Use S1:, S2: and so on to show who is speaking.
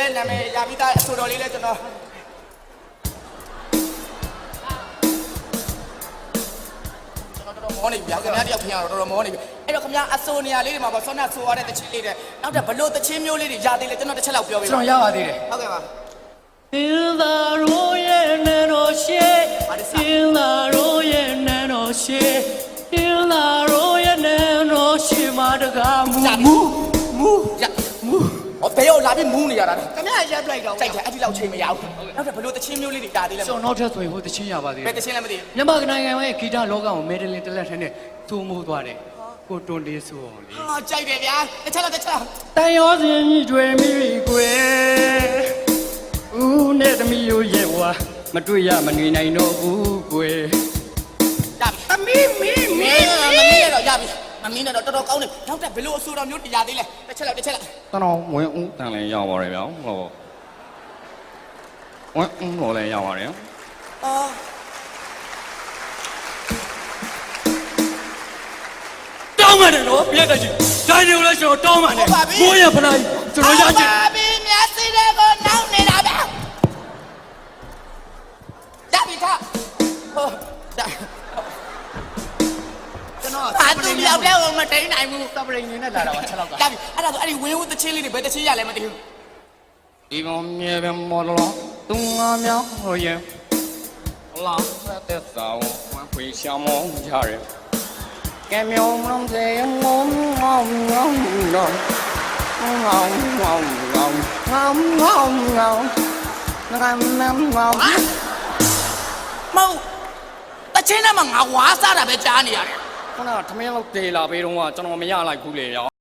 S1: လည်းနာမည်ရပြီးသားအဆိုတော်လေးလည်းကျွန်တော်မောနေပြီခင်ဗျားတယောက်ခင်ဗျားတော့တော်တော်မောနေပြီအဲ့တော့ခင်ဗျားအဆိုနေရာလေးတွေမှာပေါ့ဆောနာဆိုရတဲ့တချင်းလေးတွေနောက်တဲ့ဘလို့တချင်းမျိုးလေးတွေရသေးလေကျွန်တော်တစ်ချက်လောက်ပြောပြပါ
S2: ကျွန်တော်ရပါသေးတယ်
S1: ဟုတ်ကဲ့ပါ
S3: In the royal nano shade In the royal nano shade In the royal nano shade မာတကားမူ
S1: ဟောဘယ်ရောက်လာပြီးမူးနေရတာလဲ
S2: ခင်ဗျာရက်လိုက်တော့
S1: ကြိုက်တယ်အဲ့ဒီလောက်ချိန်မရဘူးနောက်တဲ့ဘလို့တချင်းမျိုးလေးတွေရသေးလဲ
S3: ကျွန်တော်နောက်ထပ်ဆိုရင်ဟိုတချင်းရပါသေးတယ်
S1: ဘယ်တချင်းလဲမသိဘူး
S3: မြန်မာနိုင်ငံရဲ့ဂီတလောကကိုမဲဒလင်တစ်လက်ထဲနဲ့သိုးမိုးသွားတယ်ကိုတွန်လေးဆိုအောင်လေ
S1: ဟာကြိုက်တယ်ဗျာတစ်ချက်လောက်တ
S3: န်ရောစင်ကြီးတွေမိပြီကွယ်ဦးနဲ့သမီးရိုးရဲ့ဝါမတွေ့ရမနေနိုင်တော့ဘူးကွယ်
S1: ရပြီမမီးရတော့ရပြီမမီးနဲ့တော့တော်တော်ကောင်းတယ်နောက်တဲ့ဘလို့အဆိုတော်မျိုးတရားသေးလဲတစ်ချက်လောက်
S3: တော်ဝင်ဦးတန်လည်းရောက်ပါတယ်ဗျာဟောဝင်ဦးတော့လည်းရောက်ပါတယ်တောင်းတယ်နော်ပြည့်တဲ့ကြီးဒါနေလို့ကျွန်တော်တောင်းပါတယ်မိုးရဖလားကျွန်တော်ရချင်
S1: ပါပြီမျက်စိတွေကိုနှောင်းနေတာဗျာရပြီထားဟောကျွန်တော်အတူတယောက်တည်းမတိန်နိုင်ဘူး
S2: စပရိန်နေနဲ့လာတာပါ6လောက်က
S1: ရပြီအဲ့ဒါဆိုအဲ့ဒီဝင်းဦးတချင်းလေးတွေဘယ်တချင်းရလဲမသိဘူး
S3: ဒီကောင်မြေပဲမော်လောသူငါမြောင်းဟိုရင်လာတဲ့သောင်းဝမ်းခွေရှောင်းမောင်းကြတယ်ကဲမြောင်းလုံးစေငုံငေါငေါငေါငေါငေါငေါငေါငေါငေါငါမမ်ငေါ
S1: မောင်တချင်းနဲ့မှငါဝါစားတာပဲကြားနေရတယ်
S3: ခုနကထမင်းလောက်တေးလာပေးတော့ကျွန်တော်မရလိုက်ဘူးလေရော